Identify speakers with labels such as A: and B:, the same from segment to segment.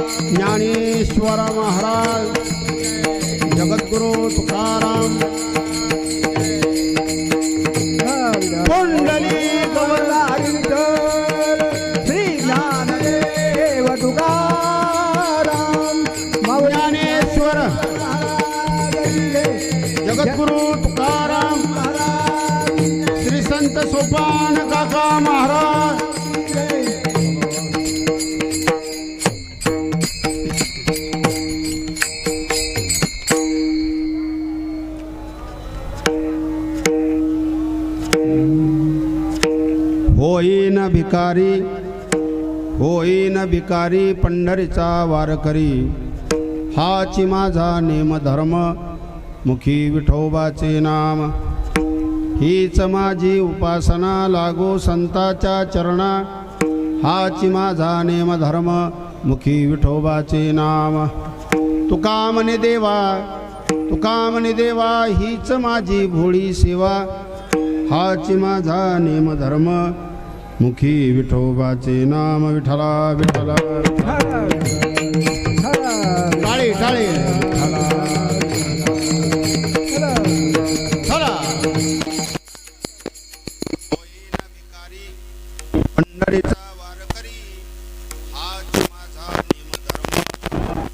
A: ज्ञानेश्वर महाराज, जगद्गुरु तुकाराम, पुंडलिक वरदारिविठ्ठल, श्री ज्ञानदेव तुकाराम, ज्ञानेश्वर जगद्गुरु तुकाराम, श्री संत सोपान काका महाराज, होईन भिकारी, होईन भिकारी पंढरीचा वारकरी, हाची माझा नेम धर्म, मुखी विठोबाचे नाम, हीच माझी उपासना, लागो संताच्या चरणा, हाची माझा नेम धर्म, मुखी विठोबाचे नाम. तुका म्हणे देवा, तुका म्हणे देवा, हीच माझी भोळी सेवा, हाची माझा नेम धर्म, मुखी विठोबाचे नाम. विठ्ठला विठ्ठला टाळे टाळे पंढरीचा वारकरी, हाच माझा नेम धर्म,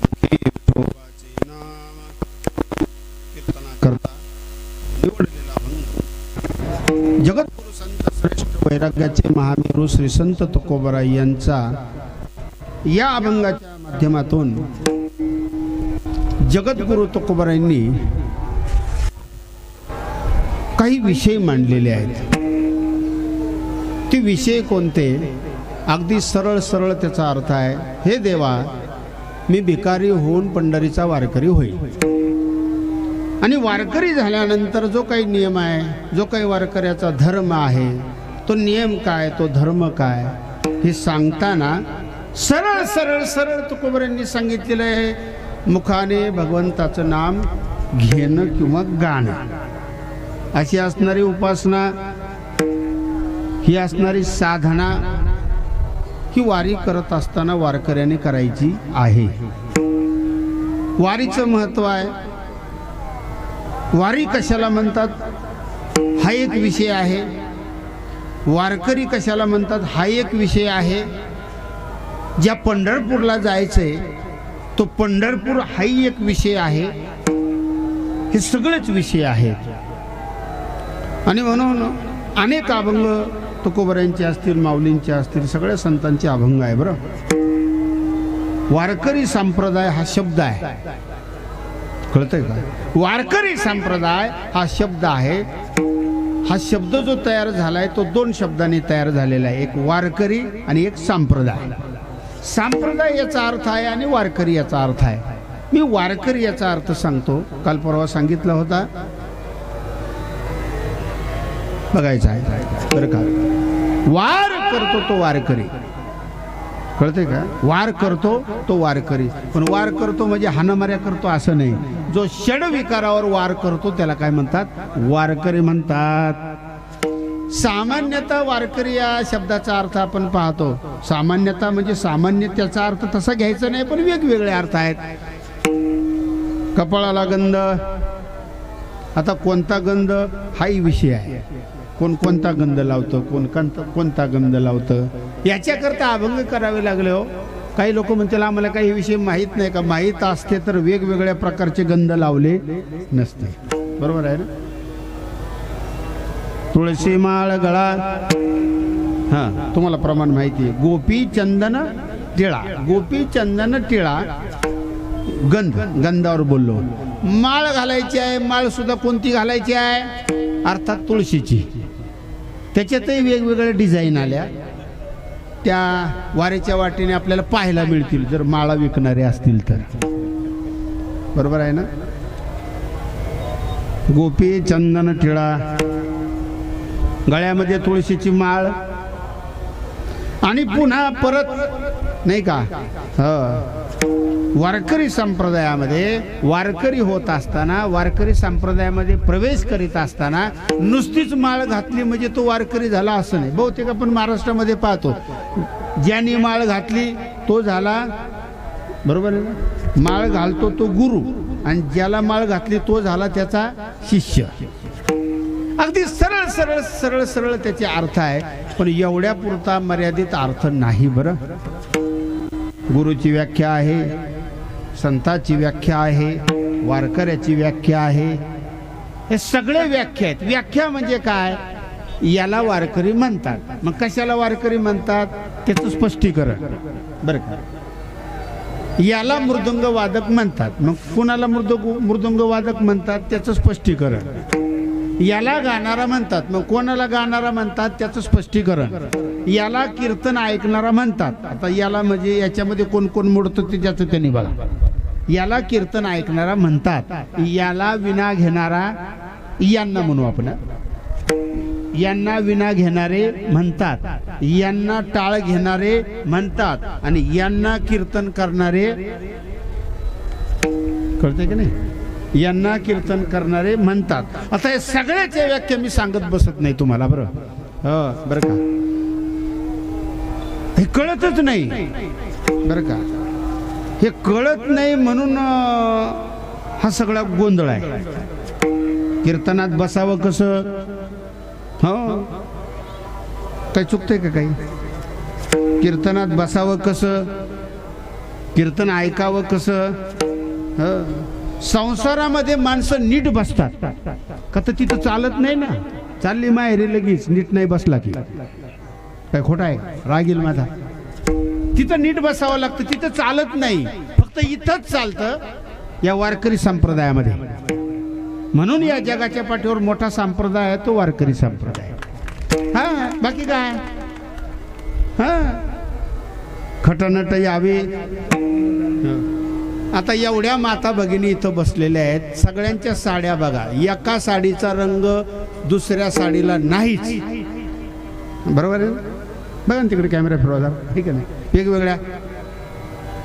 A: मुखी विठोबाचे नाम. कीर्तना करता निवडलेला भंग. जगद्गुरु संत श्रेष्ठ वैराग्याचे महामेरू श्री संत तुकोबराय यांचा या अभंगाच्या माध्यमातून जगद्गुरु तुकोबरायांनी काही विषय मांडलेले आहेत. ते विषय कोणते? अगदी सरळ सरळ त्याचा अर्थ आहे, हे देवा, मी भिकारी होऊन पंढरीचा वारकरी होईल, आणि वारकरी झाल्यानंतर जो काही नियम आहे, जो काही वारकऱ्याचा धर्म आहे, तो नियम काय, तो धर्म काय, हे सांगताना सरळ सरळ सरळ तुकोबरायांनी सांगितलेलं आहे, मुखाने भगवंताचं नाम घेणं किंवा गाणं, अशी असणारी उपासना, ही असणारी साधना, ही वारी करत असताना वारकऱ्याने करायची आहे. वारीचं महत्व आहे. वारी कशाला म्हणतात हा एक विषय आहे. वारकरी कशाला म्हणतात हा एक विषय आहे. ज्या पंढरपूरला जायचंय तो पंढरपूर हाही एक विषय आहे. हे सगळेच विषय आहेत. आणि म्हणून अनेक अभंग तुकोबरायांचे असतील, माऊलींचे असतील, सगळ्या संतांचे अभंग आहे. बरं, वारकरी संप्रदाय हा शब्द आहे, कळतंय का? वारकरी संप्रदाय हा शब्द आहे. हा शब्द जो तयार झालाय तो दोन शब्दांनी तयार झालेला आहे, एक वारकरी आणि एक संप्रदाय. संप्रदाय याचा अर्थ आहे आणि वारकरी याचा अर्थ आहे. मी वारकरी याचा अर्थ सांगतो. काल परवा सांगितला होता, बघायचा आहे बरं का. वार करतो तो वारकरी, कळते का? वार करतो तो वारकरी. पण वार करतो म्हणजे हाणामाऱ्या करतो असं नाही. जो षड विकारावर वार करतो त्याला काय म्हणतात? वारकरी म्हणतात. सामान्यतः वारकरी या शब्दाचा अर्थ आपण पाहतो. सामान्यतः म्हणजे सामान्य, त्याचा अर्थ तसा घ्यायचा नाही, पण वेगवेगळे अर्थ आहेत. कपाळाला गंध, आता कोणता गंध हाही विषय आहे. कोण कोणता गंध लावतं, कोण कोणता गंध लावतं, याच्याकरता अभंग करावे लागले. हो, काही लोक म्हणतील आम्हाला काही विषय माहीत नाही का? माहीत असते तर वेगवेगळ्या प्रकारचे गंध लावले नसते. बरोबर आहे ना? तुळशी माळ गळा, हा तुम्हाला प्रमाण माहिती आहे. गोपी चंदन टिळा, गोपी चंदन टिळा, गंध, गंधावर बोललो. माळ घालायची आहे. माळ सुद्धा कोणती घालायची आहे? अर्थात तुळशीची. त्याच्यातही वेगवेगळ्या डिझाईन आल्या. त्या वारीच्या वाटेने आपल्याला पाहायला मिळतील जर माळा विकणारे असतील तर. बरोबर आहे ना? गोपी चंदन टिळा, गळ्यामध्ये तुळशीची माळ, आणि पुन्हा परत नाही का वारकरी संप्रदायामध्ये वारकरी होत असताना, वारकरी संप्रदायामध्ये प्रवेश करीत असताना नुसतीच माळ घातली म्हणजे तो वारकरी झाला असं नाही. बहुतेक आपण महाराष्ट्रामध्ये पाहतो, ज्यांनी माळ घातली तो झाला बरोबर आहे ना? माळ घालतो तो गुरु आणि ज्याला माळ घातली तो झाला त्याचा शिष्य. अगदी सरळ सरळ सरळ सरळ त्याचे अर्थ आहे, पण एवढ्या पुरता मर्यादित अर्थ नाही. बरं, गुरुची व्याख्या आहे, संताची व्याख्या आहे, वारकऱ्याची व्याख्या आहे. हे सगळे व्याख्या आहेत. व्याख्या म्हणजे काय? याला वारकरी म्हणतात. मग कशाला वारकरी म्हणतात त्याचं स्पष्टीकरण. बरं का? याला मृदंग वादक म्हणतात. मग कोणाला मृदंग वादक म्हणतात त्याचं स्पष्टीकरण. याला गाणारा म्हणतात. मग कोणाला गाणारा म्हणतात त्याचं स्पष्टीकरण. याला कीर्तन ऐकणारा म्हणतात. आता याला म्हणजे याच्यामध्ये कोण कोण मोडतं ते ज्याचं त्यांनी बघा. याला कीर्तन ऐकणारा म्हणतात. याला विना घेणारा, यांना म्हणू आपण, यांना विना घेणारे म्हणतात. यांना टाळ घेणारे म्हणतात. आणि यांना कीर्तन करणारे, कळतंय की नाही, यांना कीर्तन करणारे म्हणतात. आता हे सगळ्याच्या व्याख्या मी सांगत बसत नाही तुम्हाला. बरं, हो बरं का? हे कळतच नाही. बरं का? हे कळत नाही म्हणून हा सगळा गोंधळ आहे. कीर्तनात बसावं कसं? हो, काही चुकतंय का काही? कीर्तनात बसावं कसं? कीर्तन ऐकावं कसं? संसारामध्ये माणसं नीट बसतात का? तर तिथं चालत नाही ना. चालली माहेरी लगेच, नीट नाही बसला की काय खोटा आहे? रागील माझा. तिथं नीट बसावं लागतं, तिथं चालत नाही. फक्त इथंच चालतं या वारकरी संप्रदायामध्ये. म्हणून या जगाच्या पाठीवर मोठा संप्रदाय आहे तो वारकरी संप्रदाय. हा, बाकी काय? हा, खटनट यावे. आता एवढ्या माता भगिनी इथं बसलेल्या आहेत. सगळ्यांच्या साड्या बघा, एका साडीचा रंग दुसऱ्या साडीला नाहीच. बरोबर आहे? बघा ना तिकडे कॅमेरा फिरवा, ठीक आहे ना, वेगवेगळ्या.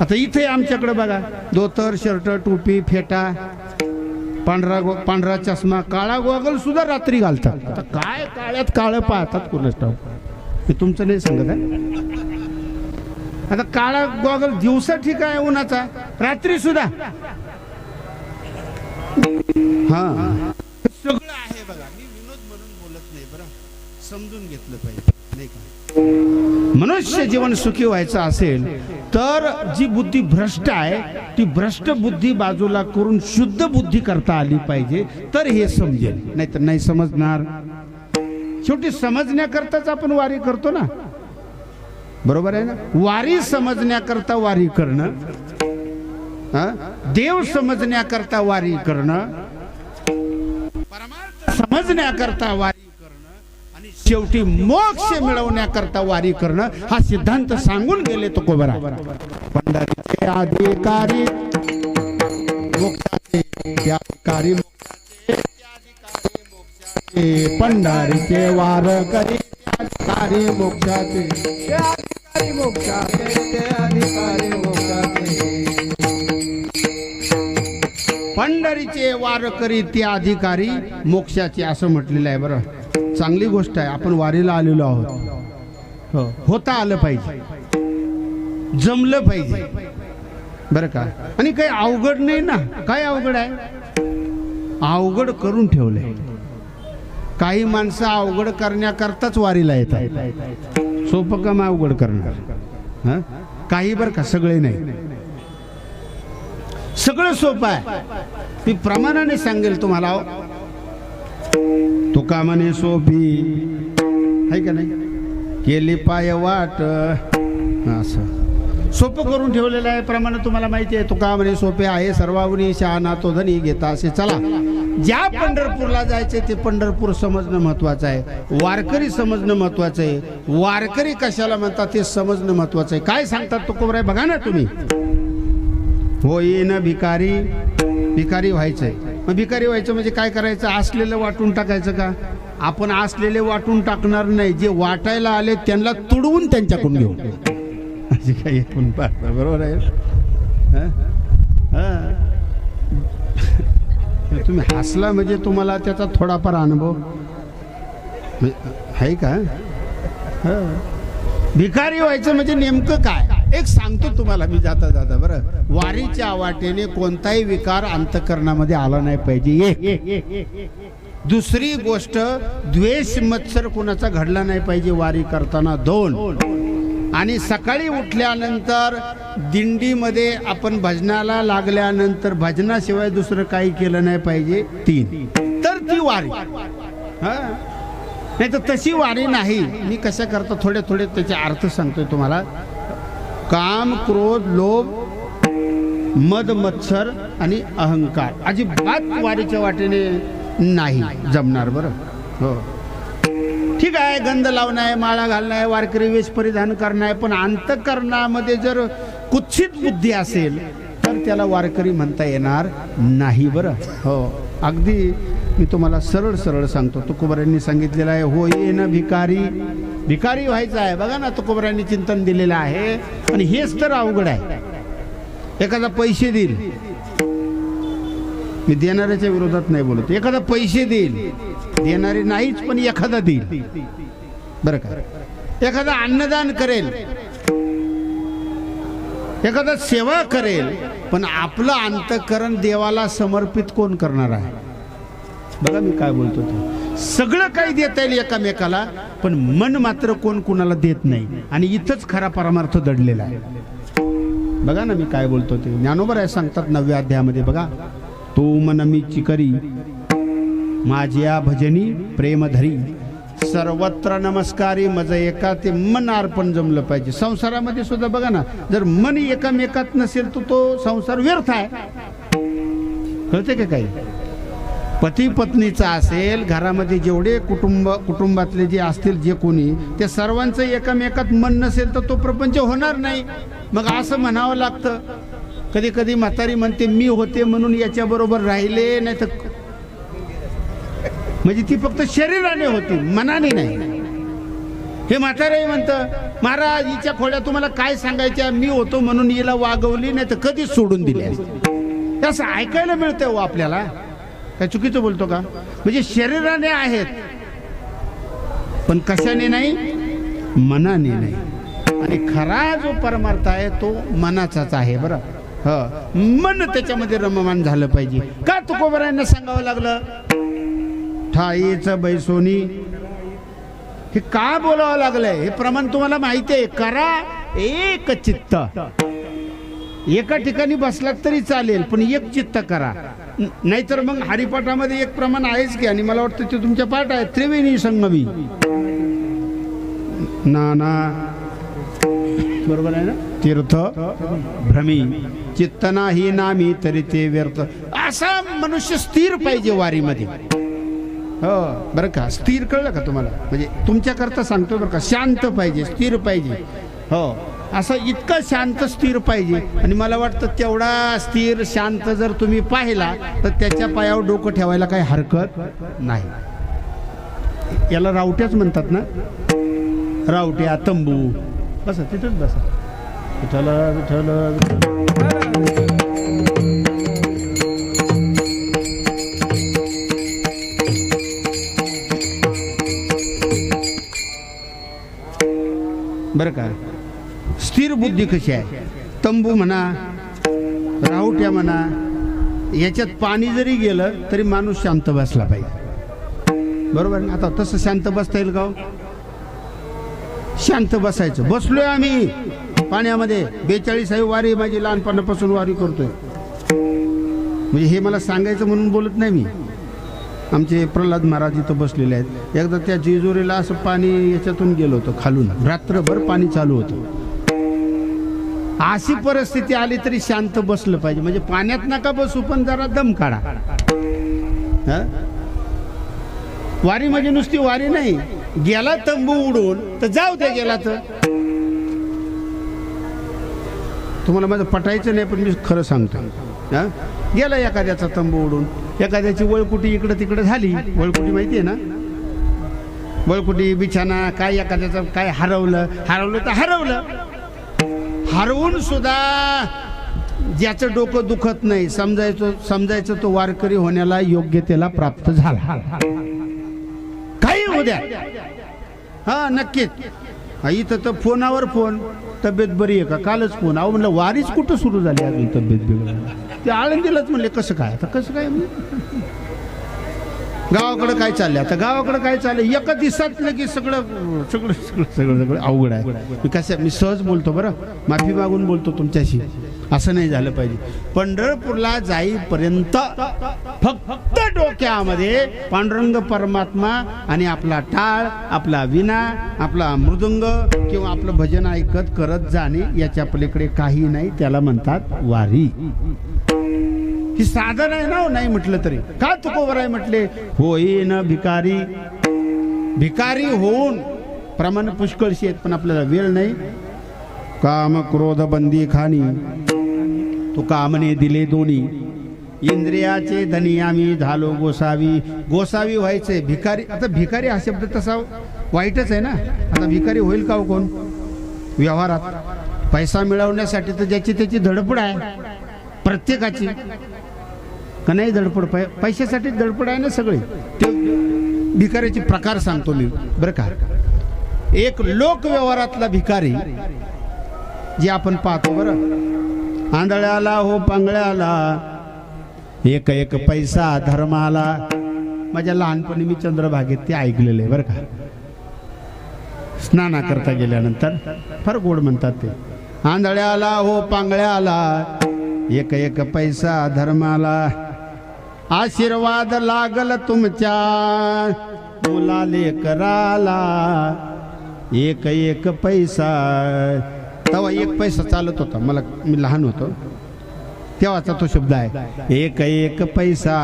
A: आता इथे आमच्याकडे बघा, धोतर, शर्ट, टोपी, फेटा, पांढरा चष्मा, काळा गॉगल सुद्धा रात्री घालतात. आता काय काळ्यात काळं पाहतात कोणाच ठाऊक? मी तुमचं नाही सांगत आहे. आता काळा गॉगल दिवसा ठीक आहे उन्हाचा, रात्री सुद्धा. हा, सगळं आहे बघा. मी विनोद म्हणून बोलत नाही, बरं, समजून घेतलं पाहिजे नाही का? मनुष्य जीवन सुखी व्हायचं असेल तर जी बुद्धी भ्रष्ट आहे ती भ्रष्ट बुद्धी बाजूला करून शुद्ध बुद्धी करता आली पाहिजे, तर हे समजेल. नाही तर नाही समजणार. शेवटी समजण्याकरताच आपण वारी करतो ना. बरोबर आहे ना? वारी समजण्याकरता वारी करणं, देव समजण्याकरता वारी करणं, परमार्थ समजण्याकरता वारी करणं आणि शेवटी मोक्ष मिळवण्याकरता वारी करणं हा सिद्धांत सांगून गेले तुकोबरा. पंढरीचे अधिकारी मोक्षाचे, त्याधिकारी मोक्षाचे, पंढरीचे वारकरी अधिकारी मोक्षाचे, अधिकारी मोक्षाचे, अधिकारी मोक्षाचे. पंढरीचे वारकरी ते अधिकारी मोक्षाचे असं म्हटलेलं आहे. बरं, चांगली गोष्ट आहे. आपण वारीला आलेलो आहोत. होता आलं पाहिजे, जमलं पाहिजे. बरं का? आणि काही अवघड नाही ना. काय अवघड आहे? अवघड करून ठेवलंय. काही माणसं अवघड करण्याकरताच वारीला येतात. सोपं काम अवघड करणार. काही बरं का, सगळे नाही. सगळं सोपं आहे. मी प्रमाणाने सांगेल तुम्हाला. तुका म्हणे सोपी आहे का नाही, केली पाय वाट. असं सोपं करून ठेवलेलं आहे प्रमाण. तुम्हाला माहिती आहे, तुका म्हणे सोपे आहे सर्वावनी शहाणा तो धनी घेता असे. चला, ज्या पंढरपूरला जायचे ते पंढरपूर समजणं महत्वाचं आहे. वारकरी समजणं महत्वाचं आहे. वारकरी कशाला म्हणतात ते समजणं महत्वाचं आहे. काय सांगतात तुकोबराय बघा ना तुम्ही. होईन भिकारी, भिकारी व्हायचंय. मग भिकारी व्हायचं म्हणजे काय करायचं? असलेलं वाटून टाकायचं का? आपण असलेले वाटून टाकणार नाही. जे वाटायला आले त्यांना तुडवून त्यांच्याकडून घेऊ. अशी काही आपण पाहता. बरोबर आहे? तुम्ही हसला म्हणजे तुम्हाला त्याचा थोडाफार अनुभव आहे का? भिकारी व्हायचं म्हणजे नेमकं काय? एक सांगतो तुम्हाला मी जाता जाता, बरं, वारीच्या वाटेने कोणताही विकार अंतःकरणामध्ये आला नाही पाहिजे, एक. दुसरी गोष्ट, द्वेष मत्सर कोणाचा घडला नाही पाहिजे वारी करताना, 2. आणि सकाळी उठल्यानंतर दिंडीमध्ये आपण भजनाला लागल्यानंतर भजनाशिवाय दुसरं काही केलं नाही पाहिजे, 3. तर ती वारी. नाही तर तशी वारी नाही. मी कशा करता थोडे थोडे त्याचे अर्थ सांगतोय तुम्हाला. काम, क्रोध, लोभ, मद, मत्सर आणि अहंकार अजिबात वारीच्या वाटेने नाही जमणार, बरं. हो, ठीक आहे, गंध लावणं आहे, माळा घालणं आहे, वारकरी वेश परिधान करणं आहे, पण अंतःकरणामध्ये जर कुत्सित बुद्धी असेल तर त्याला वारकरी म्हणता येणार नाही, बरं. हो, अगदी मी तुम्हाला सरळ सरळ सांगतो. तुकोबारायांनी सांगितलेलं आहे, हो ये ना भिकारी, भिकारी व्हायचं आहे. बघा ना, तुकोबारायांनी चिंतन दिलेलं आहे. आणि हेच तर अवघड आहे. एखादा पैसे देईल, मी देणाऱ्याच्या विरोधात नाही बोलत, एखादा पैसे देईल, देणारे नाहीच पण एखादा देईल, बरं का. एखादा अन्नदान करेल, एखादा सेवा करेल, पण आपलं अंतःकरण देवाला समर्पित कोण करणार आहे? बघा मी काय बोलतो ते. सगळं काही देता येईल एकामेकाला, पण मन मात्र कोण कुणाला देत नाही. आणि इथंच खरा परमार्थ दडलेला आहे. बघा ना मी काय बोलतो ते. ज्ञानोबा सांगतात 9व्या अध्यायामध्ये, बघा, तू मन मी चिकरी माझ्या भजनी प्रेम धरी, सर्वत्र नमस्कारी मज एका. ते मन अर्पण जमलं पाहिजे. संसारामध्ये सुद्धा बघा ना, जर मन एकामेकात नसेल तर तो संसार व्यर्थ आहे. कळते का काही? पती पत्नीचा असेल, घरामध्ये जेवढे कुटुंबातले जे असतील, जे कोणी, ते सर्वांचं एकामेकात मन नसेल तर तो प्रपंच होणार नाही. मग असं म्हणावं लागतं. कधी कधी म्हातारी म्हणते, मी होते म्हणून याच्या बरोबर राहिले, नाही तर म्हणजे ती फक्त शरीराने होती, मनाने नाही. हे म्हातारे म्हणतं, महाराज हिच्या खोड्या तुम्हाला काय सांगायच्या, मी होतो म्हणून हिला वागवली, नाही तर कधीच सोडून दिली. असं ऐकायला मिळतंय हो आपल्याला. काय चुकीचं बोलतो का? म्हणजे शरीराने आहेत, पण कशाने नाही? मनाने नाही. आणि खरा जो परमार्थ आहे तो मनाचाच आहे, बरं. मन त्याच्यामध्ये रममान झालं पाहिजे. का तुकोबारायांना सांगावं लागलं ठाईचं बैसोनी? हे का बोलावं लागलंय? हे प्रमाण तुम्हाला माहिती आहे. करा एक चित्त. एका ठिकाणी बसलात तरी चालेल, पण एक चित्त करा. नाहीतर मग हरिपाठामध्ये एक प्रमाण आहेच की, आणि मला वाटतं ते तुमच्या पाठ आहे, त्रिवेणी संगमी. नाना, बरोबर आहे ना? तीर्थ भ्रमी चित्तना ही नामी तरी ते व्यर्थ. असा मनुष्य स्थिर पाहिजे वारीमध्ये. हो, बरं का. स्थिर कळलं का तुम्हाला? म्हणजे तुमच्या करता सांगतो बरं का. शांत पाहिजे, स्थिर पाहिजे. हो, असं इतकं शांत स्थिर पाहिजे. आणि मला वाटतं तेवढा स्थिर शांत जर तुम्ही पाहिला तर त्याच्या पायावर डोकं ठेवायला काही हरकत नाही. याला रावट्याच म्हणतात ना, रावट्या, तंबू. बसा तिथंच बसा. विठ्ठल विठ्ठल. बरं का. स्थिर बुद्धी कशी आहे? तंबू म्हणा, राहुट्या म्हणा, याच्यात पाणी जरी गेलं तरी माणूस शांत बसला पाहिजे, बरोबर ना? आता तसं शांत बसता येईल का? शांत बसायचं. बसलोय आम्ही पाण्यामध्ये, 42वी वारी माझी, लहानपणापासून वारी करतोय. म्हणजे हे मला सांगायचं म्हणून बोलत नाही मी. आमचे प्रल्हाद महाराज इथं बसलेले आहेत. एकदा त्या जेजुरीला असं पाणी याच्यातून गेलो होतं खालून, रात्रभर पाणी चालू होतं. अशी परिस्थिती आली तरी शांत बसलं पाहिजे. म्हणजे पाण्यात नका बसू, पण जरा दम काढा. वारी म्हणजे नुसती वारी नाही. गेला तंबू उडून तर जाऊ दे, गेला तर. तुम्हाला माझं पटायचं नाही, पण मी खरं सांगतो. गेला एखाद्याचा तंबू उडून, एखाद्याची वळकुटी इकडं तिकडं झाली. वळकुटी माहिती आहे ना? वळकुटी, बिछाना, काय एखाद्याचं काय हरवलं तर हरवलं. हरवून सुद्धा ज्याचं डोकं दुखत नाही, समजायचं तो वारकरी होण्याला योग्यतेला प्राप्त झाला. काही होऊ द्या. हा, नक्कीच. इथं तर फोनावर फोन, तब्येत बरी आहे का? कालच फोन. अहो म्हणलं वारीच कुठं सुरू झाली अजून तब्येत बिघडायला? ते आळंदीलाच म्हणले. कसं काय? आता कसं काय? गावाकडे काय चाललंय? आता गावाकडे काय चाललंय? एका दिवसात लगेच सगळं सगळं सगळं सगळं सगळं अवघड आहे. मी सहज बोलतो बरं, माफी मागून बोलतो तुमच्याशी. असं नाही झालं पाहिजे. पंढरपूरला जाईपर्यंत फक्त डोक्यामध्ये पांडुरंग परमात्मा आणि आपला टाळ, आपला विणा, आपला मृदुंग किंवा आपलं भजन ऐकत करत जाणे, याच्या पलीकडे काही नाही. त्याला म्हणतात वारी. ही साधन आहे ना, नाही म्हटलं तरी. का तुकोबराय म्हटले? होईन भिकारी. भिकारी होऊन प्रमाण पुष्कळशी आहेत, पण आपल्याला वेळ नाही. काम क्रोध बंदी खाणी, तू कामने दिले दोन्ही. इंद्रियाचे धनी आम्ही झालो गोसावी. गोसावी व्हायचे. भिकारी. आता भिकारी हा शब्द तसा वाईटच आहे ना. आता भिकारी होईल का कोण? व्यवहारात पैसा मिळवण्यासाठी तर ज्याची त्याची धडपड आहे प्रत्येकाची, का नाही? धडपड पैशासाठी धडपड आहे ना सगळे. ते भिकाऱ्याचे प्रकार सांगतो मी बरं का. एक लोक व्यवहारातला भिकारी जे आपण पाहतो बरं. आंधळ्याला हो पांगळ्याला एक एक पैसा धर्माला. माझ्या लहानपणी मी चंद्रभागेत ते ऐकलेलं आहे बरं का. स्नाना करता गेल्यानंतर फार गोड म्हणतात ते. आंधळ्याला हो पांगळ्याला एक एक पैसा धर्माला. आशीर्वाद लागल तुमच्या मुला लेकराला. एक एक पैसा. तेव्हा एक पैसा चालत होता. मी लहान होतो तेव्हाचा तो शब्द आहे. एक एक पैसा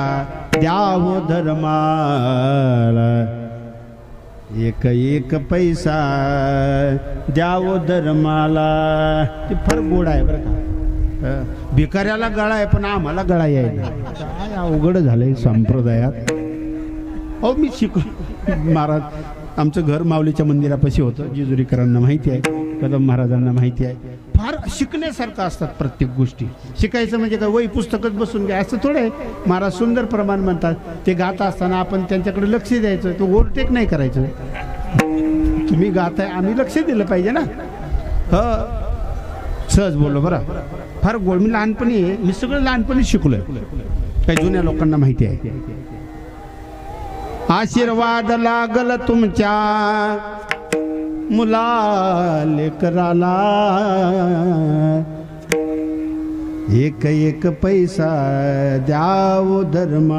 A: द्यावो धर्माला. एक एक पैसा द्यावो धर्माला. ते फार गोड आहे बरं का. भिकाऱ्याला गळा आहे पण आम्हाला गळा यायला. काय अवघड झालंय संप्रदायात. अहो मी शिकलो. महाराज आमचं घर माऊलीच्या मंदिरापाशी होतं. जेजुरीकरांना माहिती आहे, कदम महाराजांना माहिती आहे. फार शिकण्यासारखं असतात प्रत्येक गोष्टी. शिकायचं म्हणजे काय वही पुस्तकच बसून घ्या असं थोडं आहे. महाराज सुंदर प्रमाण म्हणतात. ते गात असताना आपण त्यांच्याकडे लक्ष द्यायचं. तो ओव्हरटेक नाही करायचं. तुम्ही गाताय आम्ही लक्ष दिलं पाहिजे ना. सहज बोललो बरं. फार गोड. मी सगळं लहानपणी शिकलोय. काही जुन्या लोकांना माहिती आहे. आशीर्वाद लागल तुमच्या मुला लेकराला. एक एक पैसा द्यावो धर्माला.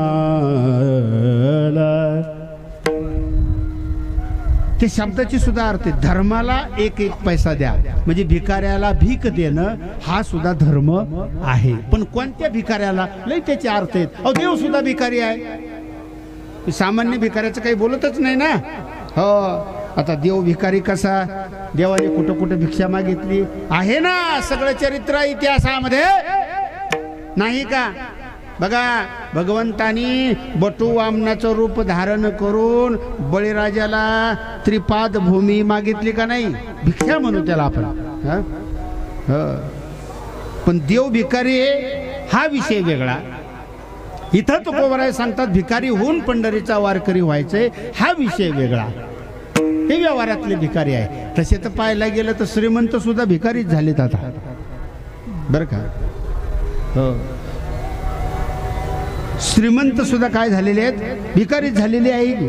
A: ते शब्दाची सुद्धा अर्थ आहे. धर्माला एक एक पैसा द्या म्हणजे भिकाऱ्याला भीक देणं हा सुद्धा धर्म आहे. पण कोणत्या भिकाऱ्याला? लई त्याचे अर्थ आहेत. अहो देव सुद्धा भिकारी आहे. सामान्य भिकाऱ्याचं काही बोलतच नाही ना. हो आता देव भिकारी कसा? देवाने कुठं कुठं भिक्षा मागितली आहे ना. सगळं चरित्र इतिहासामध्ये नाही का? बघा भगवंतानी बटू वामनाचं रूप धारण करून बळीराजाला त्रिपाद भूमी मागितली का नाही? भिक्षा म्हणू त्याला आपण. पण देव भिकारी हा विषय वेगळा. इथं तुकोबराय सांगतात भिकारी होऊन पंढरीचा वारकरी व्हायचंय हा विषय वेगळा. हे व्यवहारातले भिकारी आहे. तसे तर पाहायला गेलं तर श्रीमंत सुद्धा भिकारीच झालेत आता बरं का. हो श्रीमंत सुद्धा काय झालेले आहेत? भिकारीच झालेले आहे.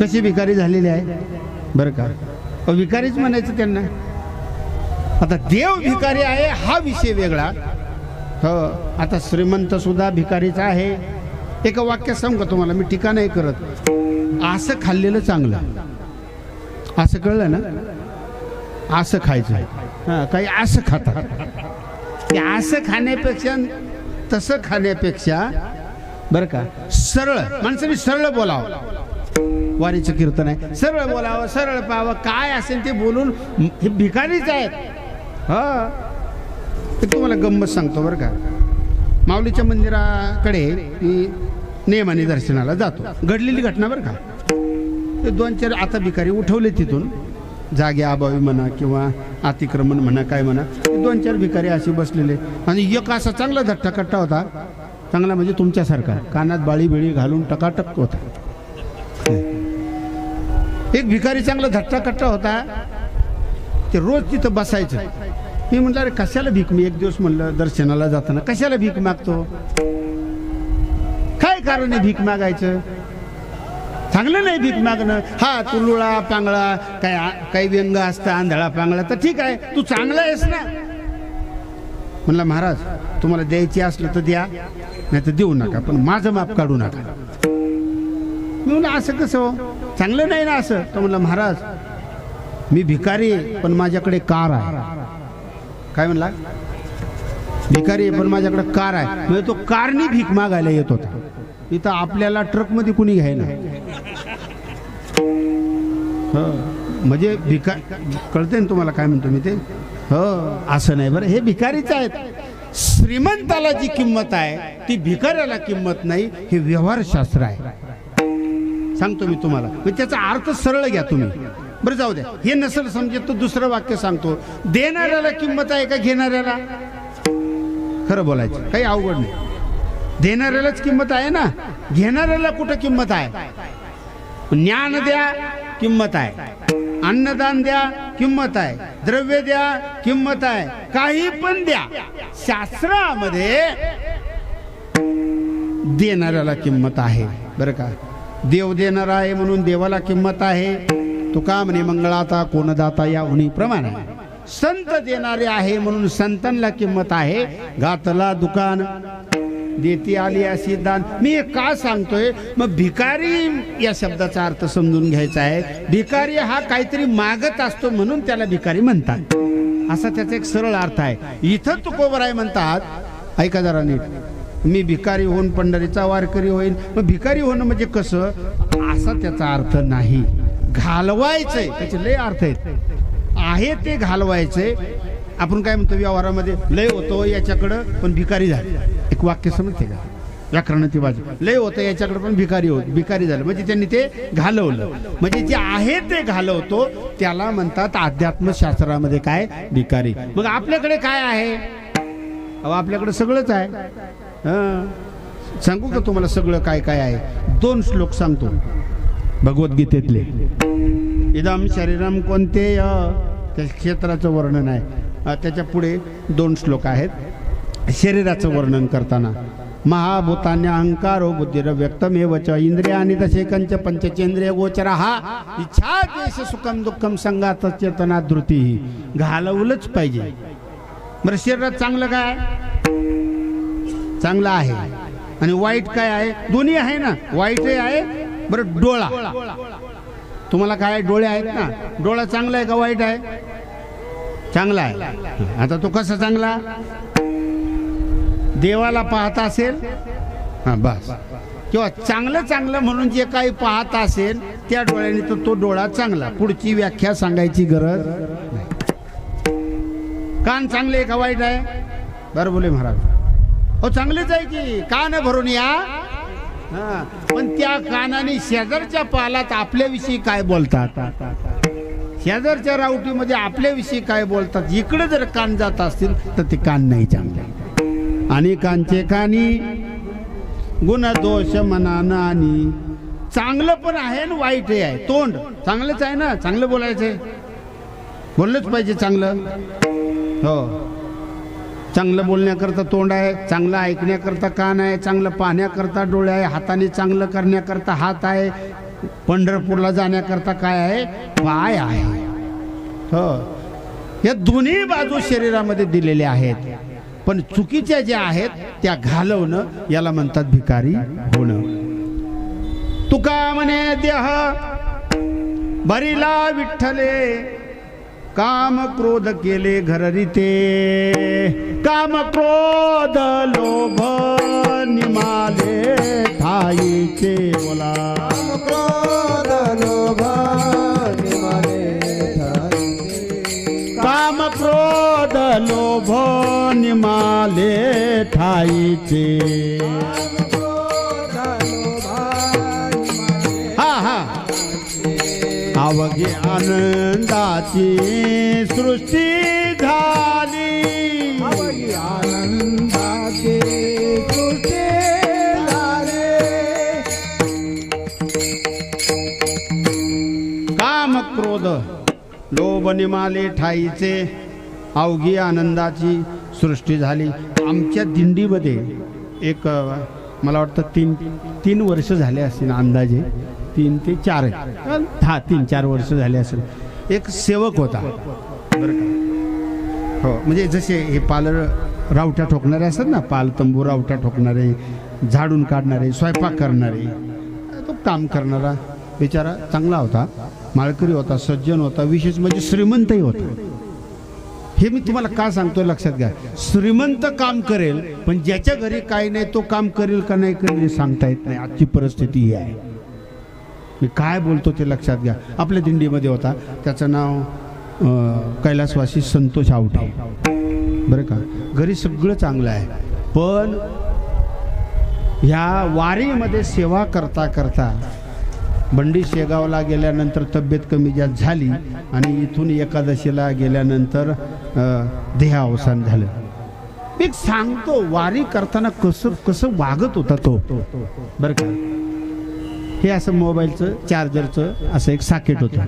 A: कशी भिकारी झालेली आहे बरं का. भिकारीच म्हणायचं त्यांना. आता देव भिकारी आहे हा विषय वेगळा. हो आता श्रीमंत सुद्धा भिकारीच आहे. एक वाक्य सांगू का तुम्हाला? मी टीका नाही करत. असं खाल्लेलं चांगलं. असं कळलं ना? असं खायचं. काही असं खातात. ते असं खाण्यापेक्षा तसं खाण्यापेक्षा बरं का सरळ माणसाने सरळ बोलावं. वारीचं कीर्तन आहे. सरळ बोलावं, सरळ पाहावं. काय असेल ते बोलून हे भिकारीच आहेत. हा ते तुम्हाला गंमत सांगतो बरं का. माऊलीच्या मंदिराकडे मी नेमाने दर्शनाला जातो. घडलेली घटना बरं का. ते 2-4 आता भिकारी उठवले तिथून. जागे अभावी म्हणा किंवा अतिक्रमण म्हणा काय म्हणा. 2-4 भिकारी असे बसलेले आणि एक असा चांगला धट्टा कट्टा होता. चांगला म्हणजे तुमच्यासारखा कानात बाळी बिळी घालून टकाटक होता. एक भिकारी चांगला धट्टा कट्टा होता. ते रोज तिथं बसायचं. मी म्हटलं अरे कशाला भीक, मी एक दिवस म्हणलं दर्शनाला जाताना कशाला भीक मागतो, काय कारण आहे भीक मागायचं, चांगलं नाही भीक मागणं. हा तू लुळा पांगळा काही व्यंग असतं आंधळा पांगळा तर ठीक आहे, तू चांगला आहेस ना. म्हणलं महाराज तुम्हाला द्यायची असलं तर द्या, नाही तर देऊ नका, पण माझं माप काढू नका. मी म्हणलं असं कसं हो, चांगलं नाही ना असं. तो म्हणलं महाराज मी भिकारी आहे पण माझ्याकडे कार आहे. काय म्हणला, भिकारी आहे पण माझ्याकडे कार आहे. म्हणजे तो कारनी भीक मागायला येत होता. इथं आपल्याला ट्रक मध्ये कुणी घ्यायला, म्हणजे कळते ना तुम्हाला काय म्हणतो मी ते. हो असं नाही बरं, हे भिकारीच आहेत. श्रीमंताला जी किंमत आहे ती भिकाऱ्याला किंमत नाही, हे व्यवहारशास्त्र आहे. सांगतो मी तुम्हाला, त्याचा अर्थ सरळ घ्या तुम्ही. बरं जाऊ द्या, हे नसेल समजत तर दुसरं वाक्य सांगतो. देणाऱ्याला किंमत आहे का घेणाऱ्याला? खरं बोलायचं काही अवघड नाही, देणाऱ्यालाच किंमत आहे ना, घेणाऱ्याला कुठं किंमत आहे? ज्ञान द्या किंमत आहे, अन्नदान द्या किंमत आहे, द्रव्य द्या किंमत आहे, काही पण द्या, शास्त्रामध्ये देणाऱ्याला किंमत आहे. बरं का, देव देणारा आहे म्हणून देवाला किंमत आहे. तुका म्हणे मंगळाता कोण दाता या उनी प्रमाणे. संत देणारे आहे म्हणून संतांना किंमत आहे. घातला दुकान देती आली अशी दान. मी हे का सांगतोय, मग भिकारी या शब्दाचा अर्थ समजून घ्यायचा आहे. भिकारी हा काहीतरी मागत असतो म्हणून त्याला भिकारी म्हणतात, असा त्याचा एक सरळ अर्थ आहे. इथं तुकोबराय म्हणतात, ऐका जरा नीट, मी भिकारी होऊन पंढरीचा वारकरी होईन. मग भिकारी होणं म्हणजे कसं, असा त्याचा अर्थ नाही. घालवायचंय, त्याचे लय अर्थ आहेत. आहे ते घालवायचंय. आपण काय म्हणतो व्यवहारामध्ये, लय होतो याच्याकडं पण भिकारी झाले. एक वाक्य समजते का, व्याकरणाची बाजू. लय होतं याच्याकडे पण भिकारी झालं, म्हणजे त्यांनी ते घालवलं. म्हणजे जे आहे ते घालवतो त्याला म्हणतात अध्यात्मशास्त्रामध्ये काय, भिकारी. मग आपल्याकडे काय आहे? आपल्याकडे सगळंच आहे. सांगू का तुम्हाला सगळं काय काय आहे? 2 श्लोक सांगतो भगवद्गीतेतले. इदम शरीरम कोणते, त्या क्षेत्राचं वर्णन आहे. त्याच्या पुढे 2 श्लोक आहेत शरीराचं वर्णन करताना. महाभूतान्य अहंकारो बुद्धिर व्यक्तमेव च इंद्रियानि दशेकंच पंचचेंद्रिय गोचरः इच्छा द्वेष सुखम दुःखम संगात चेतना धृती. घालवलंच पाहिजे. बरं शरीरात चांगलं काय, चांगलं आहे, आणि वाईट काय आहे? दोन्ही आहे ना, वाईटही आहे. बरं डोळा, तुम्हाला काय डोळे आहेत ना, डोळा चांगला आहे का वाईट आहे? चांगला आहे. आता तो कसा चांगला? देवाला पाहत असेल, हा बस, किंवा चांगलं म्हणून जे काही पाहत असेल त्या डोळ्याने तर तो डोळा चांगला. पुढची व्याख्या सांगायची गरज नाही. कान चांगले का वाईट आहे? बरं बोले महाराज, हो चांगलेच आहे की, कान भरून या. पण त्या कानाने शेजारच्या पालात आपल्याविषयी काय बोलतात, शेजारच्या रावटीमध्ये आपल्याविषयी काय बोलतात, इकडे जर कान जात असतील तर ते कान नाही चांगले. आणि कांचे कानी गुण दोष मनानी. चांगलं पण आहे आणि वाईटही आहे. तोंड चांगलंच आहे ना, चांगलं बोलायचंय, बोललंच पाहिजे चांगलं. हो, चांगलं बोलण्याकरता तोंड आहे, चांगलं ऐकण्याकरता कान आहे, चांगलं पाहण्याकरता डोळे आहे, हाताने चांगलं करण्याकरता हात आहे, पंढरपूरला जाण्याकरता काय आहे? पाय आहे. हो, या दोन्ही बाजू शरीरामध्ये दिलेल्या आहेत. पण चुकीच्या ज्या आहेत त्या घालवणं याला म्हणतात भिकारी होणं. तुका म्हणे देह भरिला विठ्ठले, काम क्रोध केले घररिते. काम क्रोध लोभ निमाले ठाईचे बोला.
B: क्रोध लोभ निमाले ठाईचे.
A: काम क्रोध लोभ निमाले ठाईचे. हा हा, अवघे आनंदाची सृष्टी झाली.
B: अवघी आनंदाची सृष्टी झाली.
A: काम क्रोध लोभ लोभ निमाले ठाईचे अवघी आनंदाची सृष्टी झाली. आमच्या दिंडीमध्ये एक मला वाटतं तीन वर्ष झाले असतील अंदाजे, 3 ते 4 हा 3-4 वर्ष झाले असेल. एक सेवक होता बरं का. हो म्हणजे जसे हे पालर रावट्या ठोकणारे असतात ना, पाल तंबू रावट्या ठोकणारे, झाडून काढणारे, स्वयंपाक करणारे, तो काम करणारा बिचारा चांगला होता, माळकरी होता, सज्जन होता, विशेष म्हणजे श्रीमंतही होता. हे मी तुम्हाला का सांगतोय लक्षात घ्या. श्रीमंत काम करेल पण ज्याच्या घरी काही नाही तो काम करेल का नाही करेल हे सांगता येत नाही. आजची परिस्थिती ही आहे. मी काय बोलतो ते लक्षात घ्या. आपल्या दिंडीमध्ये होता, त्याचं नाव कैलासवासी संतोष आवटे बरं का. घरी सगळं चांगलं आहे, पण ह्या वारीमध्ये सेवा करता करता बंडी शेगावला गेल्यानंतर तब्येत कमी जास्त झाली आणि इथून एकादशीला गेल्यानंतर देहावसान झालं. मी सांगतो वारी करताना कसं कसं वागत होता तो बरं का. हे असं मोबाईलचं चार्जरचं असं एक साकेट होतं.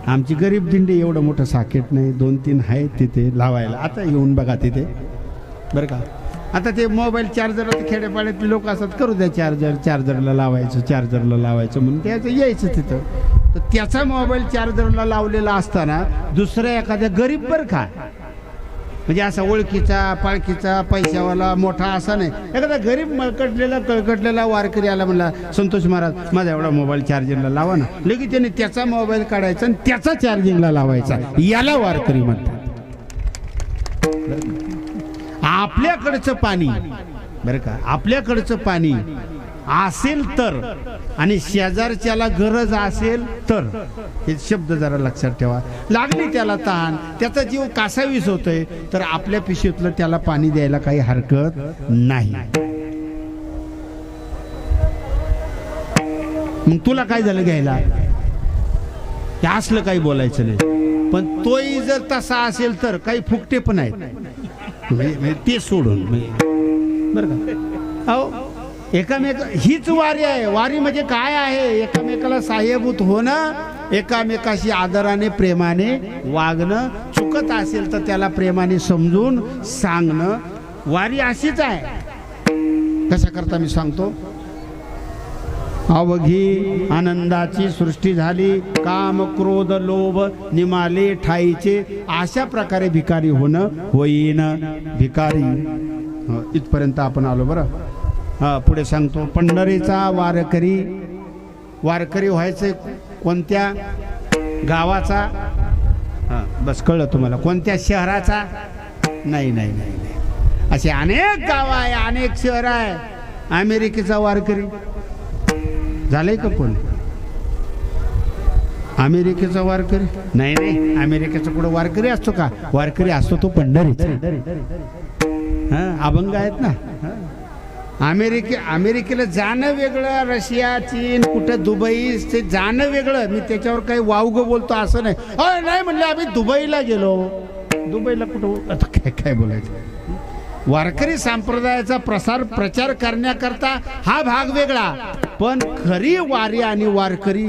A: आमची गरीब दिंडी एवढं मोठं साकेट नाही, 2-3 आहेत तिथे लावायला. आता येऊन बघा तिथे बरं का. आता ते मोबाईल चार्जर खेड्यापाड्यातले लोक असतात, करू द्या चार्जरला लावायचं म्हणून त्याचं यायचं तिथं. तर त्याचा मोबाईल चार्जरला लावलेला असताना दुसऱ्या एखाद्या गरीब बरं का, म्हणजे असा ओळखीचा पाळखीचा पैशावाला मोठा असा नाही, एखादा गरीब कळकटलेला वारकरी आला, म्हणला संतोष महाराज माझा एवढा मोबाईल चार्जिंगला लावा ना. लगेच त्याने त्याचा मोबाईल काढायचा आणि त्याचा चार्जिंगला लावायचा. याला वारकरी म्हणतात. आपल्याकडचं पाणी बरं का, आपल्याकडचं पाणी असेल तर आणि शेजारच्याला गरज असेल तर, हे शब्द जरा लक्षात ठेवा. लागली त्याला तहान, त्याचा जीव कासावीस होतोय, तर आपल्या पिशवीतलं त्याला पाणी द्यायला काही हरकत नाही. मग तुला काय झालं घ्यायला, हे असलं काही बोलायचं नाही. पण तोही जर तसा असेल तर काही फुकटे पण आहेत ते सोडून बरं का. अहो हीच वारी आहे. वारी म्हणजे काय आहे, एकामेकाला सहाय्यभूत होणं, एकामेकाशी आदराने प्रेमाने वागणं, चुकत असेल तर त्याला प्रेमाने समजून सांगणं. वारी अशीच आहे. कशा करता मी सांगतो. अवघी आनंदाची सृष्टी झाली, काम क्रोध लोभ निमाले ठाईचे, अशा प्रकारे भिकारी होणं होईन भिकारी. इथपर्यंत आपण आलो बरं. पुढे सांगतो. पंढरीचा वारकरी, वारकरी व्हायचे कोणत्या गावाचा, बस कळलं तुम्हाला, कोणत्या शहराचा नाही नाही नाही नाही, असे अनेक गाव आहे, अनेक शहर आहे. अमेरिकेचा वारकरी झालंय का कोण? अमेरिकेचा वारकरी नाही नाही, अमेरिकेचा कुठं वारकरी असतो का? वारकरी असतो तो पंढरीचा. अभंग आहेत ना. अमेरिकेला जाणं वेगळं, रशिया चीन कुठं दुबई ते जाणं वेगळं. मी त्याच्यावर काही वावगं बोलतो असं नाही. नाही म्हणलं आम्ही दुबईला गेलो. दुबईला कुठं आता काय बोलायचं. वारकरी संप्रदायाचा प्रचार करण्याकरता हा भाग वेगळा, पण खरी वारी आणि वारकरी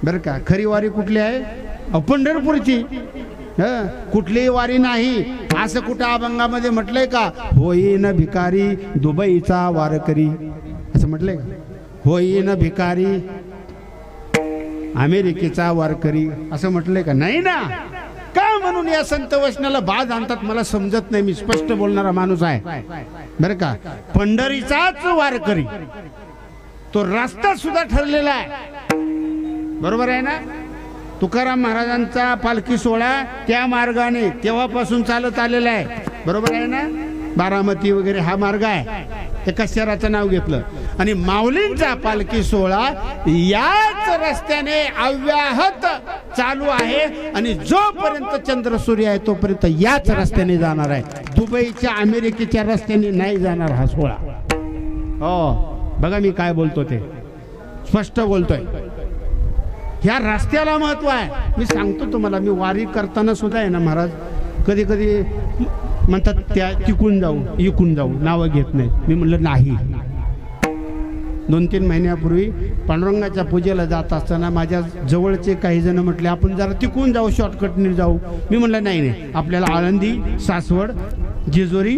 A: बरं का, खरी वारी कुठली आहे? पंढरपूरची. कुठलीही वारी नाही असं कुठं अभंगामध्ये म्हटलंय का? होईन भिकारी दुबईचा वारकरी असं म्हटलंय का? होईन भिकारी अमेरिकेचा वारकरी असं म्हटलंय का? नाही ना. का म्हणून या संत वचनाला बाज आणतात मला समजत नाही. मी स्पष्ट बोलणारा माणूस आहे बरं का. पंढरीचाच वारकरी, तो रस्ता सुद्धा ठरलेला आहे. बरोबर आहे ना. तुकाराम महाराजांचा पालखी सोहळा त्या मार्गाने तेव्हापासून चालत आलेला आहे. बरोबर आहे ना. बारामती वगैरे हा मार्ग आहे. एका शहराचं नाव घेतलं. आणि माऊलींचा पालखी सोहळा याच रस्त्याने अव्याहत चालू आहे आणि जोपर्यंत चंद्र सूर्य आहे तोपर्यंत याच रस्त्याने जाणार आहे. दुबईच्या अमेरिकेच्या रस्त्याने नाही जाणार हा सोहळा. हो बघा मी काय बोलतो ते स्पष्ट बोलतोय. ह्या रस्त्याला महत्व आहे. मी सांगतो तुम्हाला, मी वारी करताना सुद्धा आहे ना महाराज, कधी कधी म्हणतात त्या तिकून जाऊ इकून जाऊ, नावं घेत नाही. मी म्हणलं नाही, 2-3 महिन्यापूर्वी पांडुरंगाच्या पूजेला जात असताना माझ्या जवळचे काही जण म्हटले आपण जरा तिकून जाऊ, शॉर्टकटने जाऊ. मी म्हणलं नाही, आपल्याला आळंदी, सासवड, जेजुरी